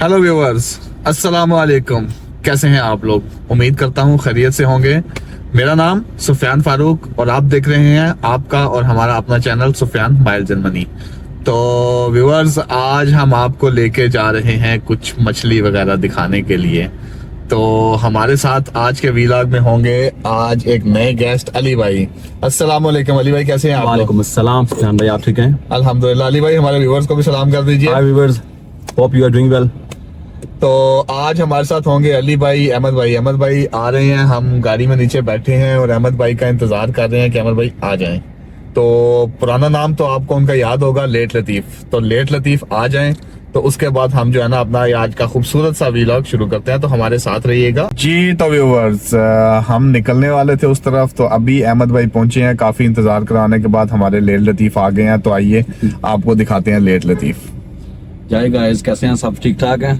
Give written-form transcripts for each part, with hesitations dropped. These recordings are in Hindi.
हेलो व्यूअर्स, अस्सलाम वालेकुम। कैसे हैं आप लोग? उम्मीद करता हूं खैरियत से होंगे। मेरा नाम सुफियान फारूक और आप देख रहे हैं आपका और हमारा अपना चैनल सुफियान माइल जर्मनी। तो व्यूअर्स, आज हम आपको लेके जा रहे हैं कुछ मछली वगैरह दिखाने के लिए। तो हमारे साथ आज के वीलॉग में होंगे आज एक नए गेस्ट अली भाई। अस्सलाम वालेकुम अली भाई, कैसे हैं आप लोग? वालेकुम अस्सलाम सुफियान भाई, आप ठीक हैं? अल्हम्दुलिल्लाह। अली भाई, हमारे व्यूअर्स को भी सलाम कर दीजिए। Hi viewers, hope you are doing well. तो आज हमारे साथ होंगे अली भाई, अहमद भाई। अहमद भाई आ रहे हैं, हम गाड़ी में नीचे बैठे हैं और अहमद भाई का इंतजार कर रहे हैं कि अहमद भाई आ जाएं। तो पुराना नाम तो आपको उनका याद होगा, लेट लतीफ़। तो लेट लतीफ़ आ जाएं तो उसके बाद हम जो है ना अपना आज का खूबसूरत सा वीलॉग शुरू करते हैं। तो हमारे साथ रहिएगा जी। तो व्यूअर्स, हम निकलने वाले थे उस तरफ, तो अभी अहमद भाई पहुंचे हैं। काफी इंतजार कराने के बाद हमारे लेट लतीफ़ आ गए हैं। तो आइए आपको दिखाते हैं लेट लतीफ़। जय गाइस, कैसे हैं? सब ठीक ठाक हैं?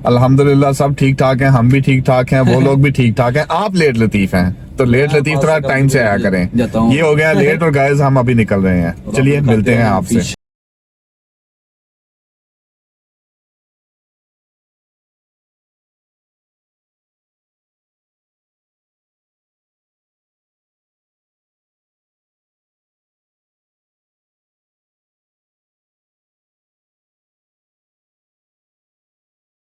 अल्हम्दुलिल्लाह, सब ठीक ठाक हैं। हम भी ठीक ठाक हैं, वो लोग भी ठीक ठाक हैं। आप लेट लतीफ हैं तो लेट लतीफ थोड़ा टाइम से आया करें। ये हो गया लेट और गाइस हम अभी निकल रहे हैं। चलिए मिलते हैं आपसे।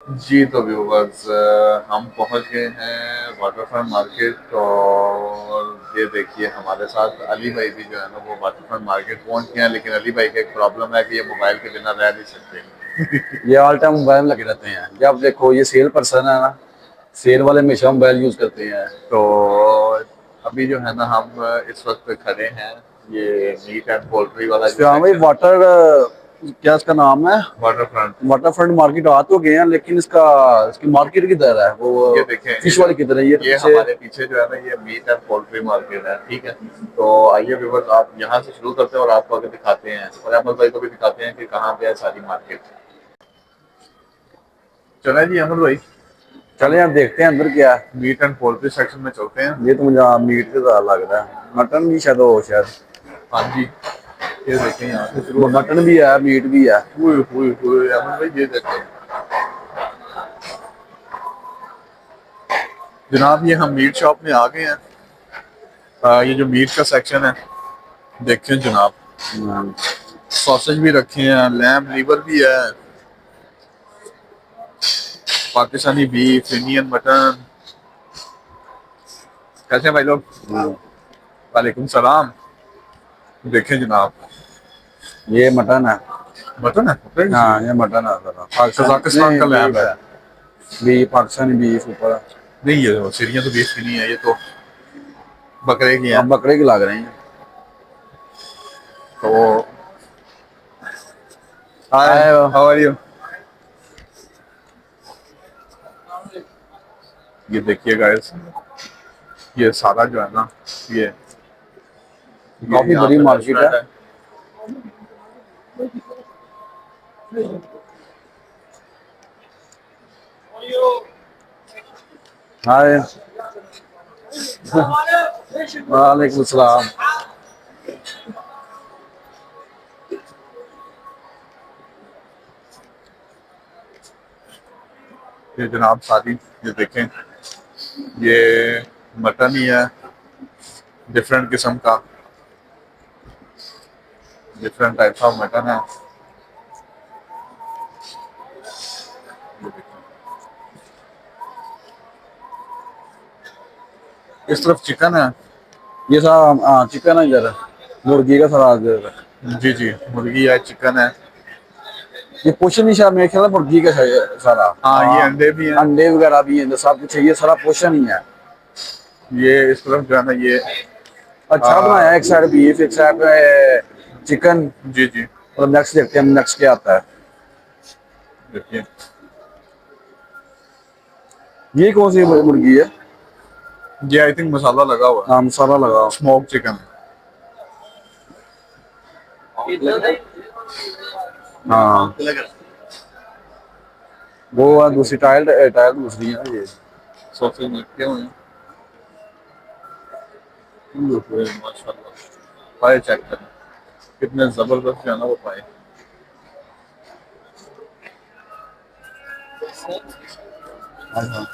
जी तो व्यूवर्स, हम पहुंच गए हैं वाटरफ्रंट मार्केट। और ये देखिए हमारे साथ अली भाई भी जो है ना वो वाटरफ्रंट मार्केट पहुंच गए हैं। लेकिन अली भाई का एक प्रॉब्लम है कि ये मोबाइल के बिना रह नहीं सकते। ये ऑल टाइम मोबाइल में लगे रहते हैं। जब देखो ये सेल पर्सन है ना, सेल वाले हमेशा मोबाइल यूज करते हैं। तो अभी जो है ना हम इस वक्त खड़े हैं, ये मीट एंड पोल्ट्री वाला जो हाँ भाई, सेक्शन, वाटर क्या इसका नाम है? वाटरफ्रंट। वाटरफ्रंट मार्केट आ तो गए हैं, लेकिन इसकी मार्केट किधर है? वो ये देखें, फिश वाली किधर है? ये हमारे पीछे जो है ना ये मीट एंड पोल्ट्री मार्केट है, ठीक है। तो आइए व्यूअर्स, आप यहाँ से शुरू करते हैं और आपको आगे दिखाते हैं और अहमद भाई को भी दिखाते हैं कि कहाँ पे है सारी मार्केट। चले जी अहमद भाई, चले यार, देखते हैं अंदर क्या है। मीट एंड पोल्ट्री सेक्शन में चलते हैं। ये तो मुझे मीट से ज्यादा लग रहा है, मटन भी शायद हो शायद। हाँ जी, ये देखें यहाँ से शुरू। मटन भी है, मीट भी है। अहमद भाई ये देखें जनाब, ये हम मीट शॉप में आ गए हैं। ये जो मीट का सेक्शन है देखें जनाब, सॉसेज भी रखे हैं, लैम्ब लीवर भी है, पाकिस्तानी बीफ, इंडियन मटन। कैसे हैं भाई लोग? वालेकुम सलाम। देखें जनाब, ये मटन है। मटन है। हाँ, ये मटन है जरा। कजाकिस्तान का लैम्ब है। बीफ, पाकिस्तानी बीफ ऊपर। नहीं, ये सीरियन तो बीफ की नहीं है, ये तो बकरे की है। अब बकरे की लग रही हैं। तो हाय, हाउ आर यू? ये देखिए गाइस, ये सारा जो है ना ये काफी बड़ी मार्केट है। हाय, वालेकुम सलाम। ये जनाब सारी, ये देखें, ये मटन ही है, डिफरेंट किस्म का, डिफरेंट टाइप्स ऑफ मटन है। ये देखें, इस तरफ चिकन है। ये सारा चिकन है इधर, मुर्गी का सारा इधर। जी जी, मुर्गी है, चिकन है। ये पोषण नहीं, शायद मेरे ख्याल में मुर्गी का सारा। हाँ, ये अंडे भी हैं। अंडे वगैरह भी हैं, सब कुछ है, ये सारा पोषण ही है। ये इस तरफ जो है ना ये अच्छा बनाया है, एक साइड बीफ, एक साइड चिकन। जी जी, और नेक्स्ट देखते हैं नेक्स्ट क्या आता है। देखिए ये कौन सी मुर्गी है? ये आई थिंक मसाला लगा हुआ हाँ, मसाला लगा। है, स्मोक चिकन। हाँ, वो दूसरी टाइल टाइल दूसरी है ये। सॉसेज लगे हुए हैं। माशाल्लाह, पाए चेक करें कितने जबरदस्त जो है ना वो पाए। हाँ हाँ।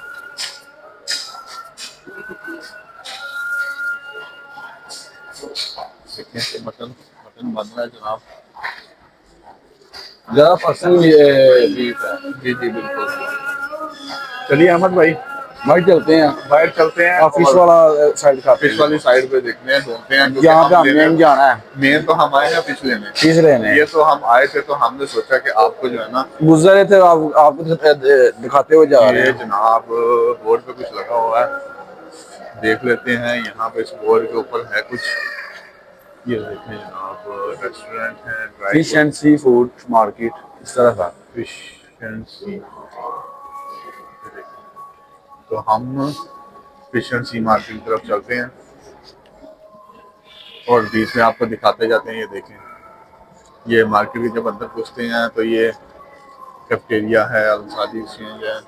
देखिए मटन मटन बन रहा है जनाब। ज़्यादा पर्सनल बीफ है। जी जी बिल्कुल। चलिए अहमद भाई भाई चलते हैं, बाहर चलते हैं फिश और वाला साइड खाते फिश हैं। वाली साइड पे देखते हैं, ढूंढते हैं, क्योंकि जहाँ पे हम हमने लेने जाना है, मेन तो हम आए हैं फिश लेने। फिश लेने। ये तो हम आए थे तो हमने सोचा कि आपको जो है ना, गुजर रहे थे, आप आपको दिखाते हुए जा रहे ये हैं। जनाब बोर्ड पे कुछ लगा हुआ है, देख लेते हैं। यहाँ पे इस बोर्ड के ऊपर है कुछ, ये देखें जनाब, रेस्टोरेंट है, dry fish and sea food market इस तरह था। Fish and sea. तो हम फिश एंड सी मार्केट की तरफ चलते हैं और बीच में आपको दिखाते जाते हैं। ये देखें, ये मार्केट के जब अंदर घुसते हैं तो ये कैफेटेरिया है, अलसादी एक्सचेंज है।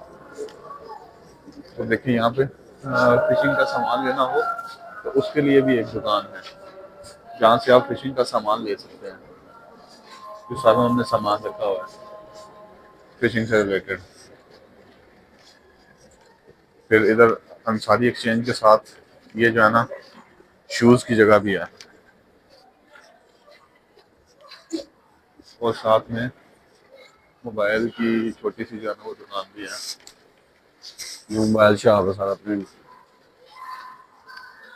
तो देखिए यहाँ पे फिशिंग का सामान लेना हो तो उसके लिए भी एक दुकान है जहाँ से आप फिशिंग का सामान ले सकते हैं। जो सारा हमने सामान रखा हुआ है फिशिंग से रिलेटेड। फिर इधर अंसारी एक्सचेंज के साथ ये जो है ना, शूज़ की जगह भी है और साथ में मोबाइल की छोटी सी जो है ना वो दुकान भी है। मोबाइल शॉप है सारा प्रिंट।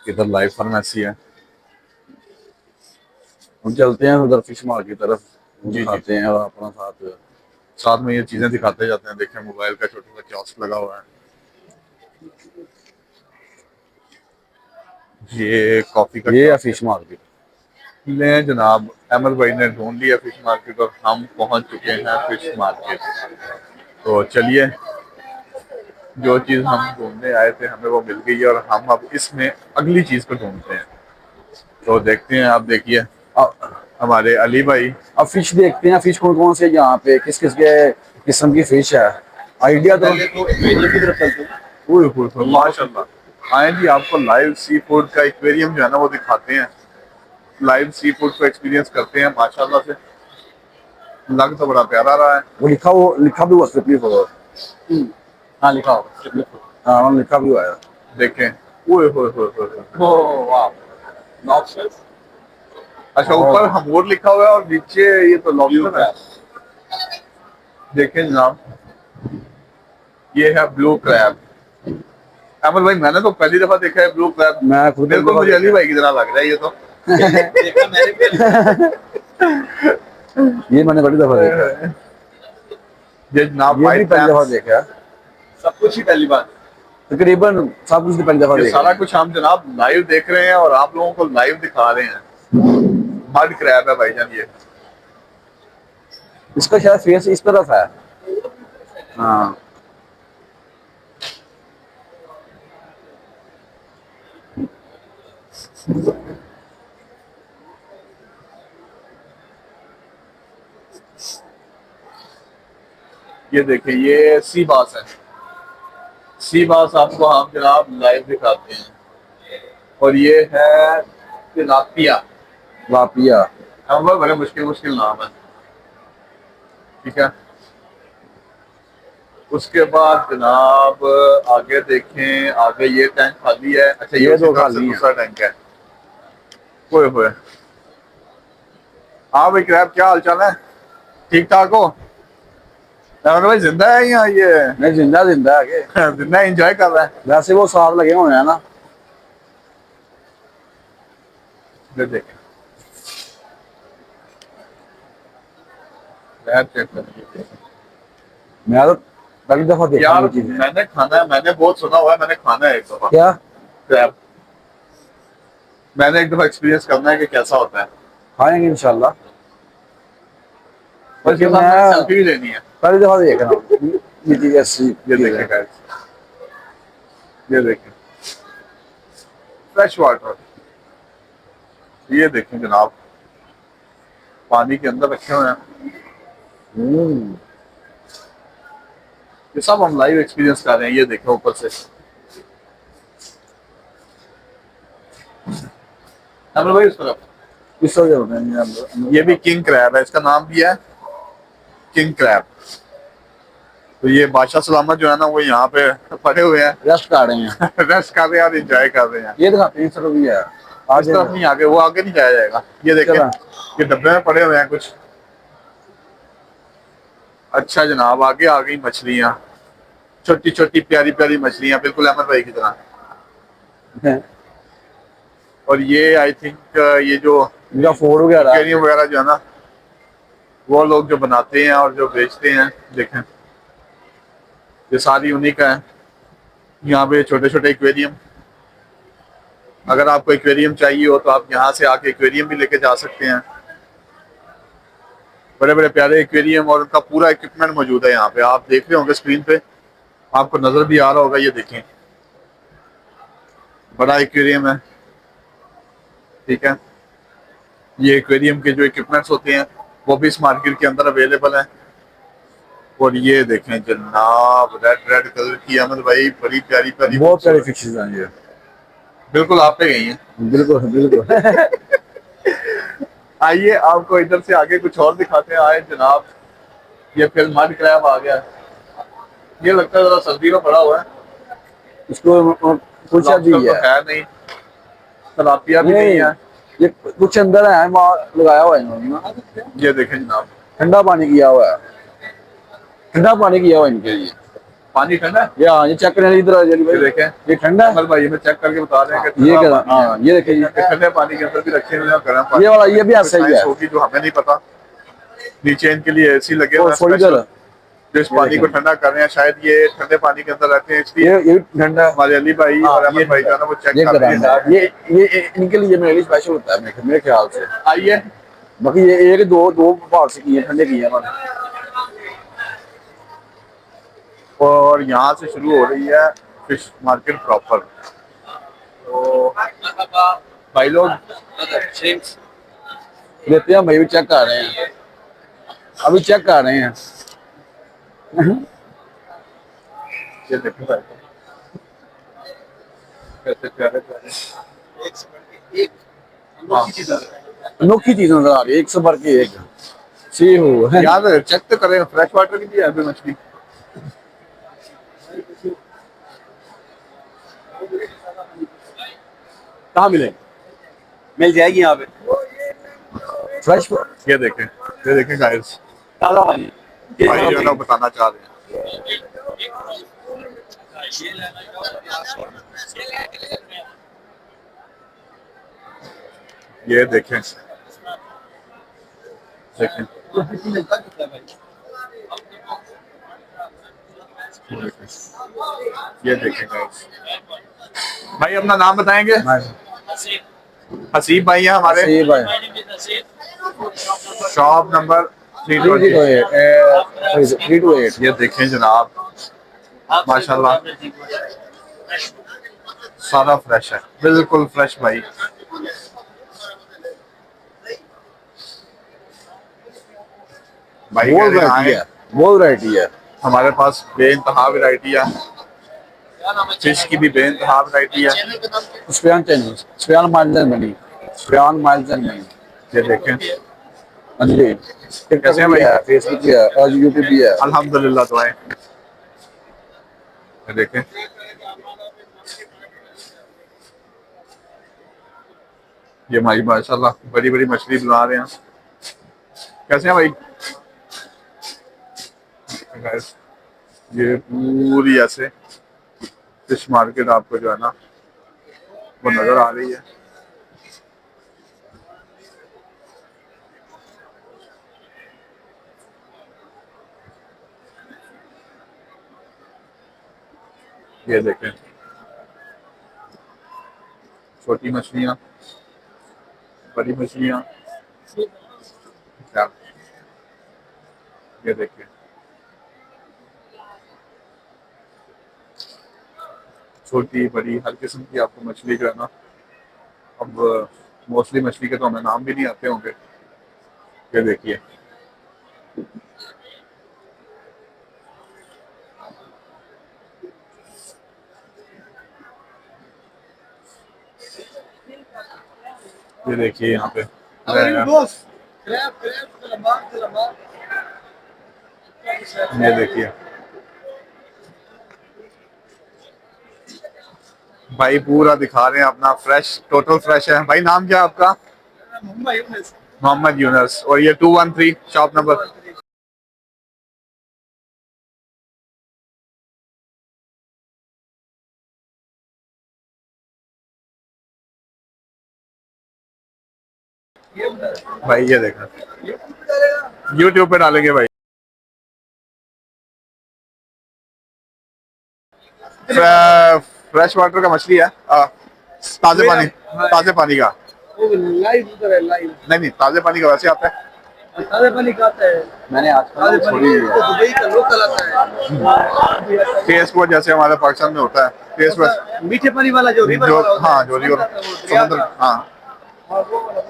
इधर लाइव फार्मेसी है। हम चलते हैं उधर फिश मार्केट की तरफ, जी जी। दिखाते हैं और अपना साथ। साथ में ये चीज़ें दिखाते जाते हैं। देखें मोबाइल का छोटा सा कियोस्क लगा हुआ है। ये कॉफ़ी का ये है कियोस्क है। Fish market. ले जनाब, अहमद भाई ने ढूंढ लिया फिश मार्केट और हम पहुंच चुके हैं फिश मार्केट। तो चलिए, जो चीज़ हम ढूंढने आए थे हमें वो मिल गई है और हम अब इसमें अगली चीज़ को ढूंढते हैं। तो देखते हैं, आप देखिए अब हमारे अली भाई। अब फिश देखते हैं, फिश कौन कौन से यहाँ पे किस किस के किस्म की फिश है, आइडिया तो। पहले तो एक्वेरियम की तरफ चलते हैं। ओए होए होए, माशाल्लाह। आए जी, आपको लाइव सी फूड का एक्वेरियम जो है ना वो दिखाते हैं। लाइव सी फूड को एक्सपीरियंस करते हैं। माशाल्लाह से लग तो बड़ा प्यारा रहा है। वो लिखा भी हुआ स्ट्रिपली फॉर। हाँ लिखा होगा। हाँ वहाँ लिखा भी हुआ है। देखें, ओए होए होए होए होए। ओह वाह, लॉबस्टर। अच्छा, ऊपर हमोर लिखा हुआ है और नीचे ये तो लॉबस्टर है। देखें जनाब, ये है ब्लू क्रैब। अमर भाई मैंने तो पहली दफा देखा है ब्लू क्रैब। मैं खुद बिल्कुल मुझे अली भाई की तरह लग रहा है ये तो। देखा मैंने ये मैंने बड़ी दफा देखा है। ये जनाब ये भी पहली दफा देखा है। सब कुछ ही पहली बार। तकरीबन सब कुछ पहली दफा ये देखा सारा है। कुछ हम जनाब लाइव देख रहे हैं और आप लोगों को लाइव दिखा रहे हैं। मड क्रैब है भाईजान ये। इसका शायद फेस इस तरफ है। हाँ ये देखिए, ये सी बास है। सी बास आपको हम जनाब लाइव दिखाते हैं। और ये है तिलापिया। लापिया। हम वो बड़े मुश्किल मुश्किल नाम है। ठीक है, उसके बाद जनाब आगे देखें। आगे ये टैंक खाली है। अच्छा, ये उसी दो तरफ से खाली हैं। दूसरा टैंक है। ओए होए। हाँ भाई क्रैब, क्या हाल चाल है? ठीक ठाक हो? अमर भाई जिंदा है यहाँ ये? नहीं, जिंदा जिंदा है के। जिंदा एंजॉय कर रहा है। वैसे वो साथ लगे हुए हैं ना। ये देखें, क्रैब चेक करें। मैं तो पहली दफा देखा यार ये चीजें। मैंने खाना है, मैंने बहुत सुना हुआ है, मैंने खाना है एक दफा क्या? क्रैब। मैंने एक दफा एक्सपीरियंस करना है कि कैसा होता है। खाएंगे इंशाल्लाह। और इसके लेकिन साथ मैं सेल्फी भी लेनी है। पहली दफा देख रहा हूँ ये चीज ऐसी ये चीज देखें है। गाइस, ये देखें फ्रेश वाटर। ये देखें जनाब, पानी के अंदर रखे हुए हैं। ये सब हम लाइव एक्सपीरियंस कर रहे हैं। ये देखें ऊपर से। अमर भाई उस तरफ इस वजह होता है। ये भी किंग क्रैब है। इसका नाम भी है किंग क्रैब। तो ये बादशाह सलामत जो है ना वो यहाँ पे पड़े हुए हैं, रेस्ट कर रहे हैं। रेस्ट कर रहे हैं और एंजॉय कर रहे हैं। ये दिखाते हैं, सर भी है इस आगे। तरफ नहीं, आगे वो आगे नहीं जाया जाएगा। ये देखें, चला ये डब्बे में पड़े हुए हैं कुछ। अच्छा जनाब, आगे आ गई मछलियाँ, छोटी छोटी प्यारी प्यारी मछलियाँ, बिल्कुल अहमद भाई की तरह। है। और ये आई थिंक ये जो इनका फोड़ वगैरह एक्वेरियम वगैरह जो है ना वो लोग जो बनाते हैं और जो बेचते हैं, देखें ये सारी उन्हीं का है। यहाँ पे छोटे छोटे एक्वेरियम, अगर आपको एक्वेरियम चाहिए हो तो आप यहाँ से आके एक्वेरियम भी लेके जा सकते हैं। बड़े बड़े प्यारे एक्वेरियम और उनका पूरा इक्विपमेंट मौजूद है यहाँ पे। आप देख रहे होंगे स्क्रीन पे, आपको नजर भी आ रहा होगा। ये देखें, बड़ा एक्वेरियम है, ठीक है। ये एक्वेरियम के जो इक्विपमेंट्स होते हैं वो भी इस मार्केट के अंदर अवेलेबल हैं। और ये देखें जनाब, रेड रेड कलर की अहमद भाई, बड़ी प्यारी प्यारी, बहुत सारी फिशेज हैं ये। बिल्कुल आप पे गई हैं। बिल्कुल बिल्कुल। आइए आपको इधर से आगे कुछ और दिखाते हैं। आए जनाब, ये फिर मड क्रैब आ गया। ये लगता है जरा सर्दी में पड़ा हुआ है। इसको कुछ अभी लॉबस्टर तो है है नहीं, तलापिया भी नहीं है। ये कुछ अंदर है, वहाँ लगाया हुआ है इन्होंने ना। ये देखें जनाब, ठंडा पानी किया हुआ है, ठंडा पानी किया हुआ है इनके लिए। पानी ठंडा है। ये हाँ, ये चेक करने इधर ये देखें, ये ठंडा है। अमर भाई हमें चेक करके बता रहे हैं कि ये ठंडा क्या, पानी है। हाँ ये देखिए ये ठंडे पानी के अंदर भी रखे हुए हैं, गर्म पानी। ये वाला ये भी ऐसा ही है। साइंस होगी जो हमें नहीं पता। नीचे इनके लिए एसी लगे हुए हैं थोड़ी special, देर जो इस पानी को ठंडा कर रहे हैं। शायद ये ठंडे पानी के अंदर रहते हैं, इसलिए ये ठंडा। हमारे अली भाई हाँ, और अहमद भाई जो है ना वो चेक कर रहे हैं। ये इनके लिए मेरे लिए स्पेशल होता है मेरे ख्याल से। आइए, बाकी ये एक दो दो भाग से किए, ठंडे किए हैं। और यहाँ से शुरू हो रही है फिश मार्केट प्रॉपर। तो भाई लोग लेते हैं भाई, भी चेक कर रहे हैं, अभी चेक कर रहे हैं। ये देखो भाई, कैसे प्यारे प्यारे। हाँ। अनोखी चीज नजर आ रही है, एक से भर के एक। सी हो है यार चेक तो करें, फ्रेश वाटर की भी है अभी मछली। कहाँ मिले, मिल जाएगी यहाँ पे फ्रेश। ये देखें गाइस, ताजा पानी भाई जो है ना बताना चाह रहे हैं। ये देखें, देखें ये देखें गाइस। भाई अपना नाम बताएंगे? हसीब भाई हैं हमारे। सही भाई, शॉप नंबर 328। ये देखें जनाब, माशाल्लाह सारा फ्रेश है, बिल्कुल फ्रेश भाई। भाई बहुत कह रहे हैं, वैरायटी है, बहुत वैरायटी है। हमारे पास बेइंतहा वैरायटी है, फिश की भी बेइंतहा वैरायटी है। Spain channel, Spain miles and money, Spain miles and money. ये देखें, हाँ जी, कैसे हैं भाई? फेसबुक भी है और यूट्यूब भी है। अल्हम्दुलिल्लाह दुआएं। ये देखें, ये भाई माशाल्लाह बड़ी बड़ी मछली बना रहे हैं। कैसे हैं भाई? Guys, ये पूरी ऐसे फिश मार्केट आपको जो है ना वो नजर आ रही है। ये देखें, छोटी मछलियाँ, बड़ी मछलियाँ, क्या ये देखिए, छोटी बड़ी हर किस्म की आपको मछली जो है ना। अब मोस्टली मछली के तो हमें नाम भी नहीं आते होंगे। ये देखिए, ये देखिए यहाँ पे ये देखिए भाई पूरा दिखा रहे हैं अपना फ्रेश, टोटल फ्रेश है। भाई नाम क्या है आपका? मोहम्मद यूनस। और ये 213 शॉप नंबर। भाई ये देखा, यूट्यूब पे डालेंगे भाई। फ्रेश वाटर का मछली है, ताजे पानी, ताजे पानी का। लाइव उधर है लाइव। नहीं नहीं, ताजे पानी का वैसे आता है। ताज़ा पानी का आता है। मैंने आज ताज़ा पानी तो दुबई का लोकल आता है। टेस्ट वो जैसे हमारे पाकिस्तान में होता है, टेस्ट बस मीठे पानी वाला जो रिवर जो, वाला होता हाँ है, जो रिवर समुद्र समुद्र, हाँ हाँ, वो वाला।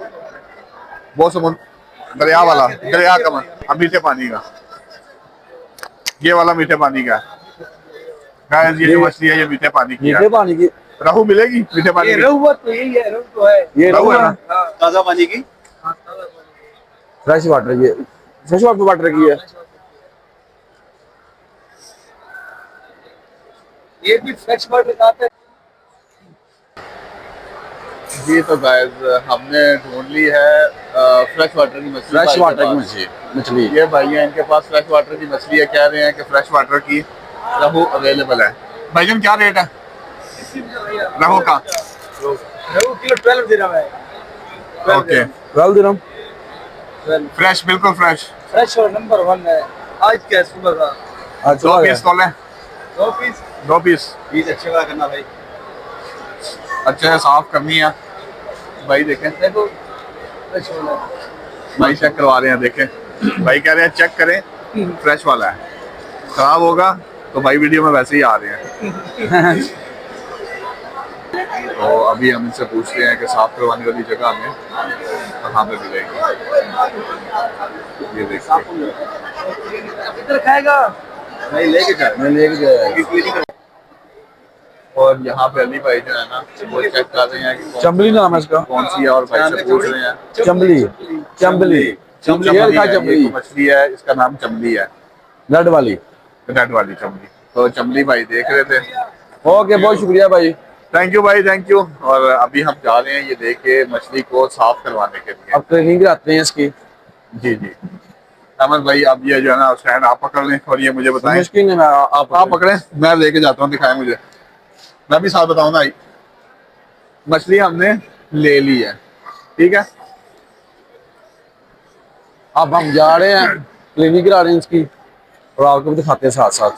वो समुद्र दरिया वाला, दरिया का हाँ, मीठे पानी का। ये वाला मीठे पानी का है। गाइस ये जो मछली है ये मीठे पानी की है। मीठे पानी की रहू मिलेगी मीठे पानी ये की? रहू तो यही है, रहू तो है। ये रहू है ना? हाँ, ताजा पानी की हाँ, ताज़ा पानी। फ्रेश वाटर, ये फ्रेश वाटर की है। ये भी फ्रेश वाटर का आता है। जी तो गाइस हमने ढूंढ ली है फ्रेश वाटर की मछली। फ्रेश भाई के वाटर की पास। मछली। ये भाई हैं, इनके पास फ्रेश वाटर की मछली है। कह रहे हैं कि फ्रेश वाटर की रहू अवेलेबल है। भाईजान क्या रेट है रहू का? रहू किलो 12 दिरहम है। ओके, 12 दिरहम। फ्रेश, बिल्कुल फ्रेश। फ्रेश और नंबर 1 है। आज क्या है सुबह का? अच्छा 2 पीस तोले, 2 पीस। 2 पीस। पीस अच्छे वाला करना भाई। अच्छे से साफ करनी है भाई। देखें देखो फ्रेश वाला। भाई चेक करवा रहे हैं, देखें भाई कह रहे हैं चेक करें, फ्रेश वाला है। खराब होगा तो भाई वीडियो में वैसे ही आ रहे हैं। तो अभी हम इनसे पूछते हैं कि साफ करवाने वाली जगह हमें कहाँ पे मिलेगी। ये देखिए, इधर खाएगा? नहीं लेके जाए। और यहाँ पे अली भाई जो है ना वो चेक कर रहे हैं कि चंबली नाम है इसका। कौन सी है, और भाई से पूछ रहे हैं। चंबली चंबली चंबली ये है, लिखा ये चंबली, एक मछली है, इसका नाम चंबली है, रेड वाली। रेड वाली चंबली। तो चंबली भाई देख रहे थे। ओके, बहुत शुक्रिया भाई। थैंक यू भाई, थैंक यू। और अभी हम जा रहे हैं ये देखे मछली को साफ करवाने के लिए। अब ट्रेनिंग कराते हैं इसकी। जी जी अहमद भाई, अब ये जो है ना स्टैंड आप पकड़ लें और ये मुझे बताएं। मुश्किल नहीं, मैं आप पकड़ें, मैं लेके जाता हूँ, दिखाएं मुझे, मैं भी साथ बताऊँ ना। मछली हमने ले ली है, ठीक है। अब हम जा रहे हैं क्लिनिक करा रहे हैं इसकी, और आपको भी दिखाते हैं साथ साथ।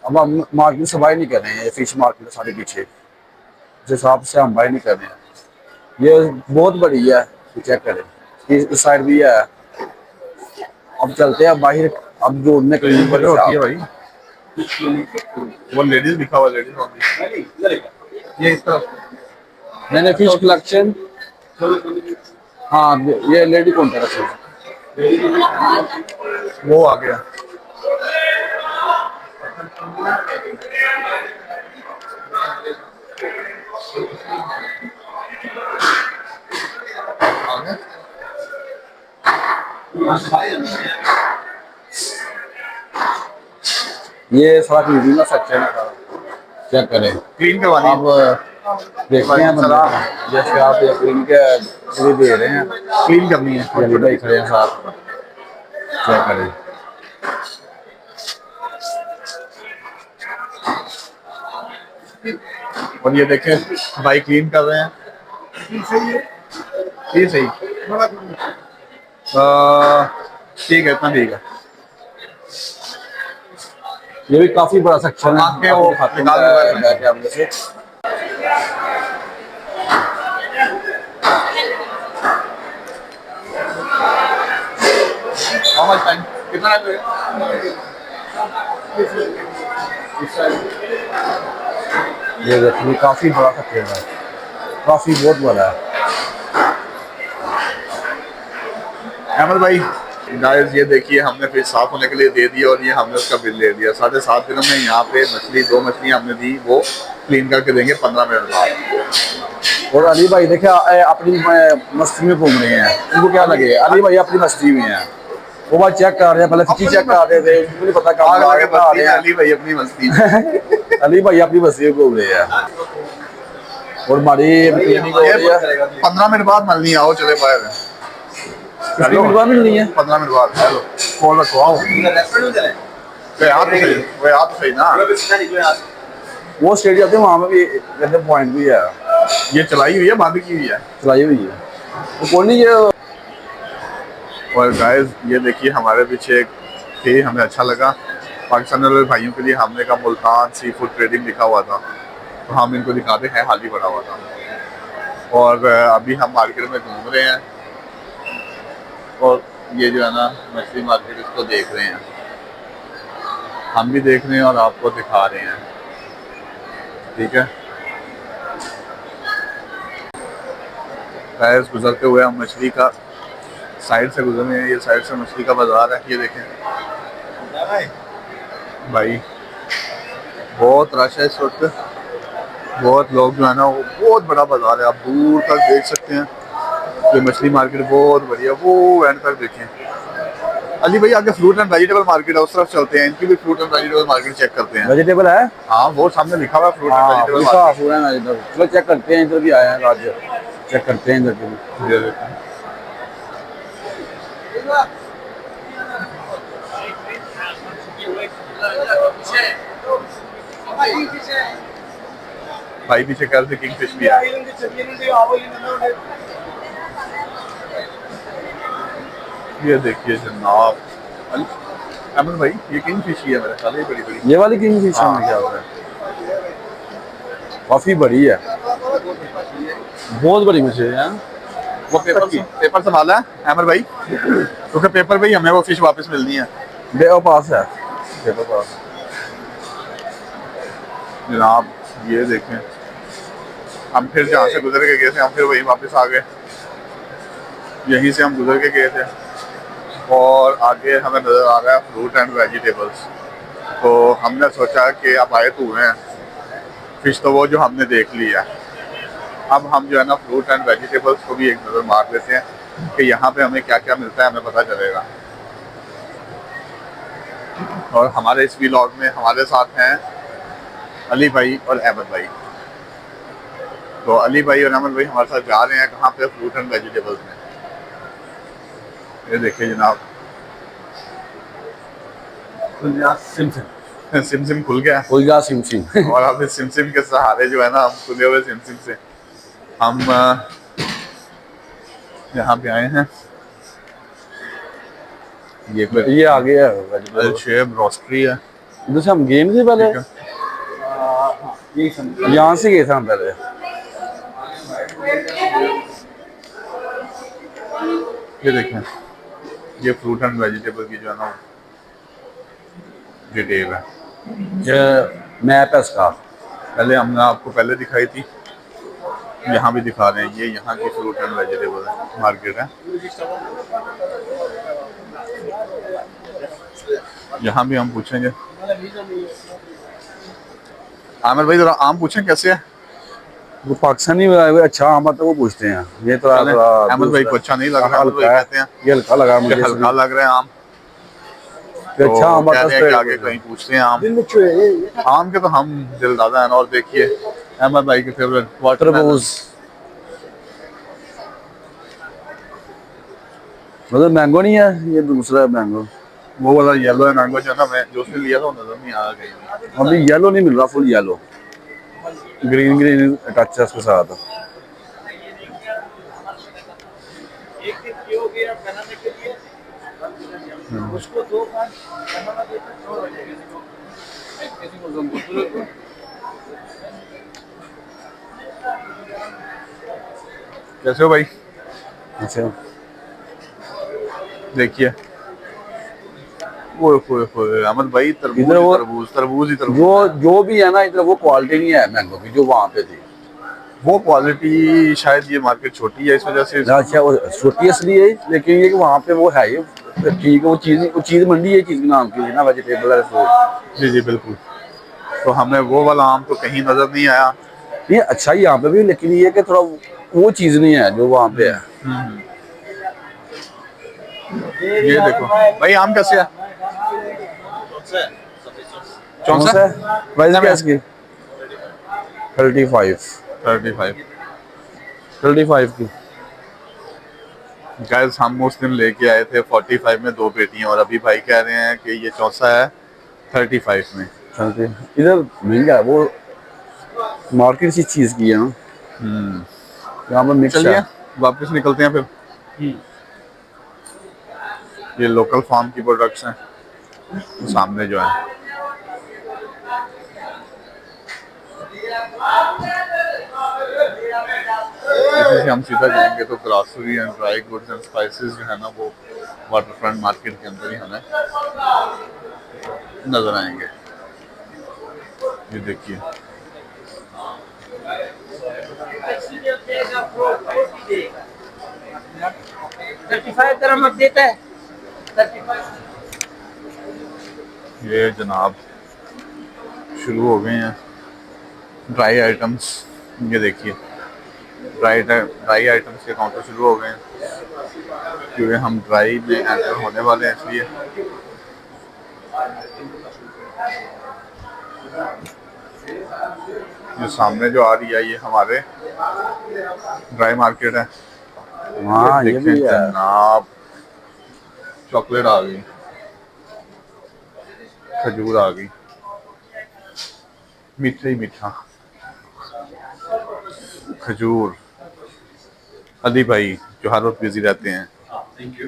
अब हम मार्केट से बाई नहीं कर रहे हैं, ये फिश मार्केट सारे पीछे, जिस हिसाब से हम बाई नहीं कर रहे हैं। ये बहुत बड़ी है, चेक करें, इस साइड भी है। अब चलते हैं बाहर, अब जोड़ने क्लिनिक पर होती है भाई, वो लेडीज लिखा हुआ, लेडीज होती ये इस तरफ। मैंने फिश कलेक्शन, हाँ ये लेडी काउंटर है। वो आ गया। ये सारा क्लीनिंग का सेक्शन है, चेक करें। क्लीन करवानी है। अब देखते हैं बंदा, जैसे आप ये क्लीन के दे रहे हैं, क्लीन करनी है। ये भाई खड़े हैं साथ, चेक करें। और ये देखें भाई क्लीन कर रहे हैं। ये सही, ठीक है, इतना ठीक है। ये भी काफी बड़ा सेक्शन है। आके वो निकाल दो कैमरे से। How much time? कितना टाइम लगेगा? ये देखिए काफी बड़ा सेक्शन है, काफी बहुत बड़ा है। अहमद भाई गाइस ये देखिए, हमने फिर साफ होने के लिए दे दिया और ये हमने उसका बिल ले दिया। 7.5 दिनों में यहाँ पे मछली, 2 मछलियाँ हमने दी, वो क्लीन करके देंगे 15 मिनट बाद। और अली भाई देखे अपनी मस्ती में घूम रहे हैं, उनको क्या लगे, अली भाई अपनी मस्ती में है, वो बात चेक कर रहे हैं, पहले फिची चेक कर रहे थे, उनको नहीं पता कब आगे आ रहे हैं। अली भाई अपनी मस्ती में। अली भाई अपनी बस्ती में घूम रहे हैं और हमारी क्लिनिक हो रही है। 15 मिनट बाद मिलनी आओ चले बाहर 15 मिनट बाद मिलनी है। 15 मिनट बाद हेलो फोन रखो आओ वे आ तो सही ना वो स्टेडियम थे वहाँ में भी कहते पॉइंट भी है। ये चलाई हुई है बंद की हुई है चलाई हुई है वो कौन नहीं ये और गाइस ये देखिए हमारे पीछे एक थे हमें अच्छा लगा पाकिस्तानी वाले भाइयों के लिए हमने कहा मुल्तान सी फूड ट्रेडिंग लिखा हुआ था तो हम इनको दिखाते हैं हाल ही बना हुआ था और अभी हम मार्केट में घूम रहे हैं और ये जो है ना मछली मार्केट इसको देख रहे हैं हम भी देख रहे हैं और आपको दिखा रहे हैं ठीक है गाइस गुजरते हुए हम मछली का साइड से गुजर रहे हैं ये साइड से मछली का बाजार है ये देखें भाई बहुत रश है इस वक्त बहुत लोग जो है ना वो बहुत बड़ा बाजार है आप दूर तक देख सकते हैं ये मछली मार्केट बहुत बढ़िया वो एंड तक देखें अली भाई आगे फ्रूट एंड वेजिटेबल मार्केट है उस तरफ चलते हैं इनकी भी fruit and vegetable market check करते हैं वेजिटेबल है। हाँ वो सामने लिखा हुआ है फ्रूट एंड वेजिटेबल चलो चेक करते हैं इधर भी आया है आज चेक करते हैं इधर भी मार्केट भाई पीछे कल से किंग फिश भी है ये देखिए जनाब अमन भाई ये किंग फिश ही है मेरे ख्याल ये बड़ी बड़ी ये वाली किंग फिश है क्या होता है काफी बड़ी है बहुत बड़ी मछली है वो पेपर संभाला है अमर भाई क्योंकि पेपर पे ही हमें वो फिश वापस मिलनी है बेओ पास है बेओ पास जनाब ये देखें हम फिर जहाँ से गुजर के गए थे हम फिर वहीं वापस आ गए यहीं से हम गुजर के गए थे और आगे हमें नज़र आ रहा है फ्रूट एंड वेजिटेबल्स तो हमने सोचा कि अब आए तो हुए हैं फिश तो वो जो हमने देख लिया अब हम जो है ना फ्रूट एंड वेजिटेबल्स को भी एक नज़र मार लेते हैं कि यहाँ पे हमें क्या क्या मिलता है हमें पता चलेगा और हमारे इस व्लॉग में हमारे साथ हैं अली भाई और अहमद भाई तो अली भाई और अहमद भाई हमारे साथ जा रहे हैं कहाँ पे फ्रूट एंड वेजिटेबल्स में ये देखिए जनाब सिम सिम खुल गया सिम सिम और अब इस सिम सिम के सहारे जो है ना हम खुले हुए सिम सिम से हम यहाँ पे आए हैं ये आ गया है शेब रोस्ट्री है इधर से हम गए थे पहले यहाँ से गए थे हम पहले ये देखें ये फ्रूट एंड वेजिटेबल की जो है ना डिटेल है ये मैप है इसका पहले हमने आपको पहले दिखाई थी यहाँ भी दिखा रहे हैं ये यहाँ की फ्रूट एंड वेजिटेबल मार्केट है यहाँ भी हम पूछेंगे आमिर भाई जरा आम पूछें कैसे है वो पाकिस्तानी अच्छा आम तो वो पूछते हैं ये तो अहमद भाई को अच्छा नहीं लग रहा अहमद भाई कहते हैं ये हल्का लगा मुझे हल्का लग रहा है आम तो अच्छा आम कह रहे हैं कि आगे कहीं पूछते हैं आम के तो हम दिल दादा है और देखिए अहमद भाई के फेवरेट तरबूज मतलब मैंगो नहीं है ये दूसरा मैंगो वो वाला येलो है मैंगो जो ना मैं जो उसने लिया था वो नजर नहीं आ गई अभी येलो नहीं मिल रहा full yellow green green touch है उसके साथ उसको दो कैसे हो भाई अच्छा देखिए वो अहमद भाई तरबूज इधर वो तरबूज ही तरबूज जो भी है ना इधर वो क्वालिटी नहीं है मैंगो की जो वहाँ पे थी वो क्वालिटी शायद ये मार्केट छोटी है इस वजह से अच्छा वो छोटी इसलिए लेकिन ये कि वहाँ पे वो है ये ठीक है वो चीज़ मंडी है चीज़ के नाम की है ना वेजिटेबल है फ्रूट जी जी बिल्कुल तो हमें वो वाला आम तो कहीं नजर नहीं आया ये अच्छा ही यहाँ पे भी लेकिन ये कि थोड़ा वो चीज़ नहीं है जो वहाँ पे है ये देखो भाई आम कैसे है चौंसठ प्राइस क्या है इसकी? 35 35। 35 की। गाइस हम उस दिन लेके आए थे 45 में 2 पेटियां, और अभी भाई कह रहे हैं कि ये 64 है 35 में। चलते इधर महंगा है, वो मार्केट सी चीज की है ना, यहाँ पर मिक्स है। चलिए वापस निकलते हैं फिर। ये लोकल फार्म की प्रोडक्ट्स हैं सामने जो है। इसी से हम सीधा जाएंगे तो grocery and dry goods and spices जो है ना वो वाटर फ्रंट मार्केट के अंदर ही हमें नजर आएंगे। ये देखिए 35 dirham अब देता है 35। ये जनाब शुरू हो गए हैं ड्राई आइटम्स। ये देखिए ड्राई आइटम्स के काउंटर शुरू हो गए हैं क्योंकि हम ड्राई में एंटर होने वाले हैं इसलिए। ये सामने जो आ रही है ये हमारे ड्राई मार्केट है। हाँ ये देखें भी है। जनाब चॉकलेट आ गई, खजूर आ गई, मीठा ही मीठा खजूर। अली भाई जो हर वक्त बिजी रहते हैं। Thank you.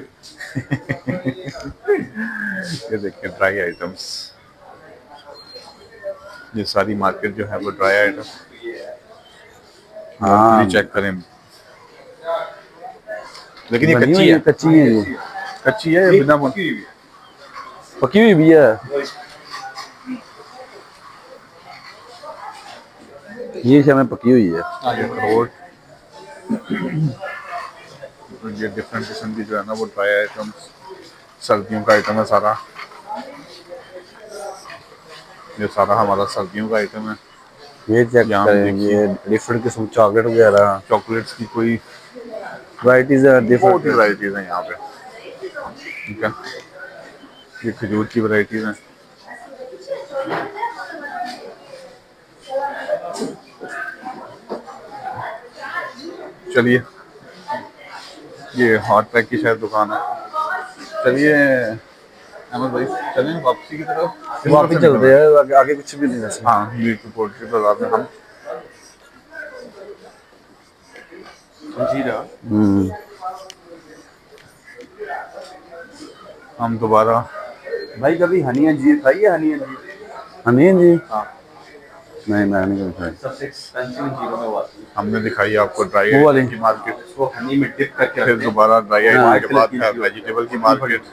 ये देखिए ड्राई आइटम्स, ये सारी मार्केट जो है वो ड्राई आइटम। हाँ चेक करें, लेकिन ये बनी कच्ची हुई है, कच्ची है ये, कच्ची है ये बिना पकी हुई भी है। ये हमें पकी हुई है। ये अखरोट, ये डिफरेंट किस्म की जो है ना वो ड्राई आइटम्स, सर्दियों का आइटम है सारा। ये सारा हमारा सर्दियों का आइटम है। ये चेक यहाँ करें, देखिए। ये डिफरेंट किस्म चॉकलेट वगैरह चॉकलेट्स की कोई वराइटीज है बहुत ही डिफरेंट। वैरायटीज हैं यहाँ पे। ठीक है, ये खजूर की वैरायटीज हैं। चलिए ये हॉट पैक की शायद दुकान है। चलिए अहमद भाई चलें वापसी की तरफ। वापिस चलते हैं, आगे कुछ भी नहीं है। हाँ मीट पोल्ट्री बाजार में हम हम्म, हम दोबारा भाई कभी हनी अंजीर खाई है? हनी अंजीर हाँ नहीं, मैं नहीं खाई। सबसे एक्सपेंसिव जीरो में आती है। हमने दिखाई आपको ड्राई वो वाली। आइटम की मार्केट, इसको हनी में डिप करके फिर रखते हैं। दोबारा ड्राई हाँ, आइटम के बाद कलर है की वेजिटेबल की मार्केट,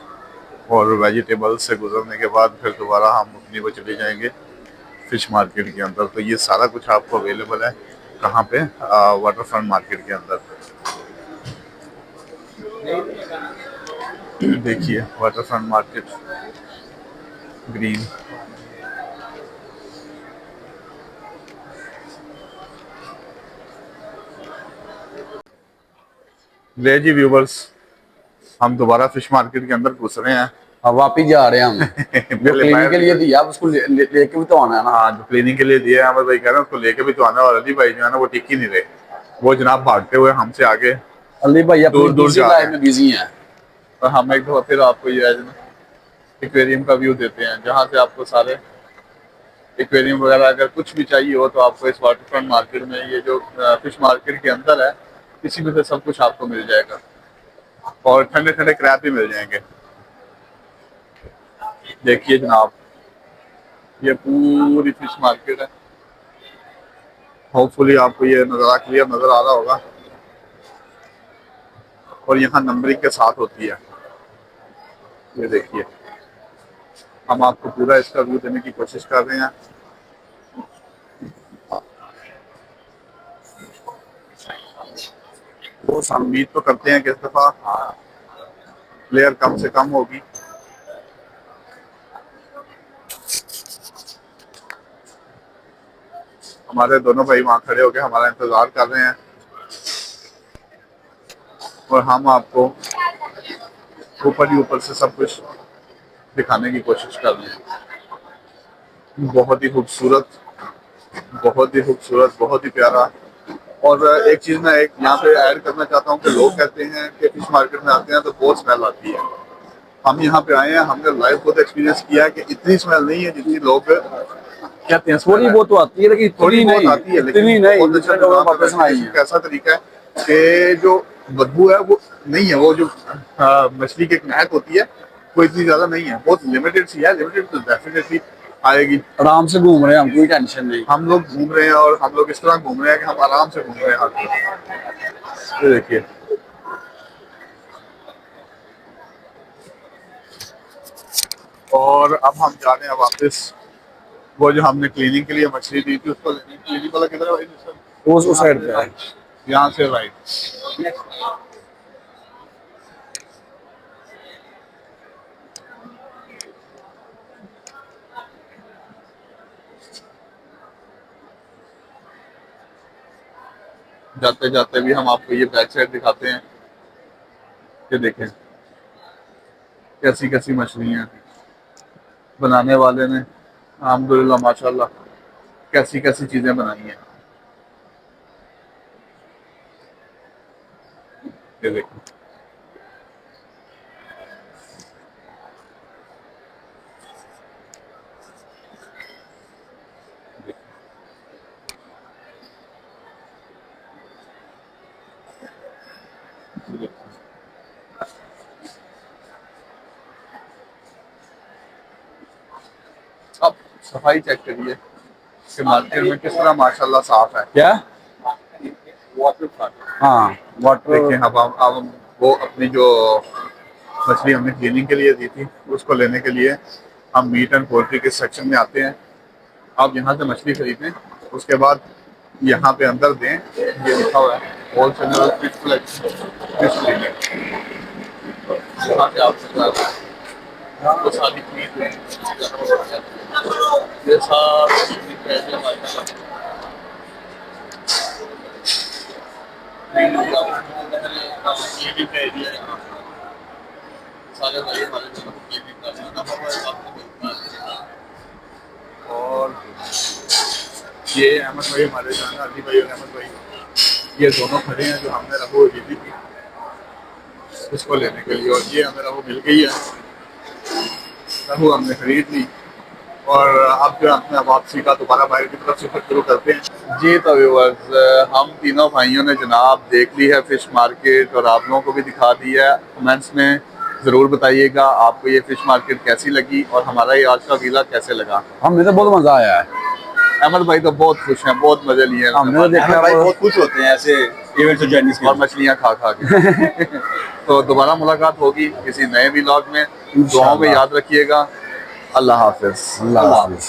और वेजिटेबल से गुजरने के बाद फिर दोबारा हम अपनी वो चले जाएंगे फिश मार्केट के अंदर। तो ये सारा कुछ आपको अवेलेबल है कहाँ पे, वाटर फ्रंट मार्केट के अंदर। देखिए वाटर फ्रंट मार्केट ग्रीन। ले जी व्यूवर्स, हम दोबारा फिश मार्केट के अंदर घुस रहे हैं। अब वापिस जा रहे हैं हम। जो पहले क्लीनिंग बाहर के लिए दिया उसको लेके भी तो आना है ना। हाँ जो क्लीनिंग के लिए दिया है अहमद भाई कह रहे हैं उसको लेके भी तो आना है, और अली भाई जो है ना वो टिक ही नहीं रहे, वो जनाब भागते हुए हमसे आगे अली भाई अपनी दूर दूर बिजी जा लाइफ रहे में बिजी हैं। और हम एक दफा फिर आपको ये है ना एक्वेरियम का व्यू देते हैं, जहाँ से आपको सारे एक्वेरियम वगैरह अगर कुछ भी चाहिए हो तो आपको इस वाटर फ्रंट मार्केट में, ये जो फिश मार्केट के अंदर है, इसी में से सब कुछ आपको मिल जाएगा, और ठंडे ठंडे क्रैब भी मिल जाएंगे। देखिए जनाब ये पूरी फिश मार्केट है। होपफुली आपको ये नज़ारा क्लियर नजर आ रहा होगा, और यहाँ नंबरिंग के साथ होती है। ये देखिए हम आपको पूरा इसका व्यू देने की कोशिश कर रहे हैं। वो उम्मीद तो करते हैं कि इस दफा प्लेयर कम से कम होगी। हमारे दोनों भाई वहां खड़े होकर हमारा इंतजार कर रहे हैं, और हम आपको ऊपर ही ऊपर से सब कुछ दिखाने की कोशिश कर रहे हैं। बहुत ही खूबसूरत, बहुत ही खूबसूरत, बहुत ही प्यारा। और एक चीज मैं एक यहाँ पे ऐड करना चाहता हूँ कि लोग कहते हैं कि फिश मार्केट में आते हैं तो बहुत स्मेल आती है। हम यहाँ पे आए हैं, हमने लाइव खुद एक्सपीरियंस किया है कि इतनी स्मेल नहीं है जितनी लोग कहते हैं। थोड़ी बहुत तो आती है लेकिन थोड़ी इतनी बहुत नहीं, आती है, इतनी लेकिन नहीं। बहुत अच्छा दूसरे लोगों वापस इंतजाम आई है। है। कैसा तरीका है कि जो बदबू है वो नहीं है, वो जो मछली की एक महक होती है वो इतनी ज्यादा नहीं है, बहुत लिमिटेड सी है। लिमिटेड तो डेफिनेटली आएगी। आराम से घूम रहे हैं हम, कोई टेंशन नहीं। हम लोग घूम रहे हैं और हम लोग इस तरह घूम रहे हैं कि हम आराम से घूम रहे हैं आगे। ये देखिए, और अब हम जा रहे हैं वापस। वो जो हमने क्लीनिंग के लिए मछली दी थी उसको लेने। क्लीनिंग वाला किधर है भाई? वो उस साइड पे है। यहाँ से राइट। जाते जाते भी हम आपको ये बैक साइड दिखाते हैं कि देखें कैसी कैसी मछलियाँ बनाने वाले ने अल्हम्दुलिल्लाह माशाल्लाह कैसी कैसी चीजें बनाई हैं। ये देखें, अब सफाई चेक करिए कि मार्केट में किस तरह माशाल्लाह साफ है। क्या? Water front. हाँ, वाटर। देखिए, अब हम वो अपनी जो मछली हमने क्लीनिंग के लिए दी थी उसको लेने के लिए हम मीट एंड पोल्ट्री के सेक्शन में आते हैं। आप यहाँ से मछली खरीदें, उसके बाद यहाँ पे अंदर दें। ये लिखा हुआ है होलसेलर फिश फिश क्लीनिंग। यहाँ से आप वो सारी खरीद लें। ये सारी क्लीनिंग का एरिया है यहाँ। सारे भाई हमारे तरफ क्लीनिंग का। और ये अहमद भाई हमारे जो है ना, अली भाई और अहमद भाई, ये दोनों खड़े हैं जो हमने रफू दी थी इसको लेने के लिए। और ये हमें रफू मिल गई है, रफू हमने खरीद ली। और अब जो अपने वापसी का दोबारा भाई की तरफ से फिर शुरू करते हैं। जी तो व्यूअर्स, हम तीनों भाइयों ने जनाब देख ली है फिश मार्केट और आप लोगों को भी दिखा दी है। कमेंट्स में ज़रूर बताइएगा आपको ये फिश मार्केट कैसी लगी और हमारा ये आज का वीला कैसे लगा। हमें तो बहुत मजा आया है। अहमद भाई तो बहुत खुश हैं, बहुत मजे लिए हैं। हमने तो देखा भाई बहुत खुश होते हैं ऐसे इवेंट से जर्नी और मछलियाँ खा खा के। तो दोबारा मुलाकात होगी किसी नए व्लॉग में। दुआओं में याद रखिएगा। अल्लाह हाफिज। अल्लाह हाफिज़।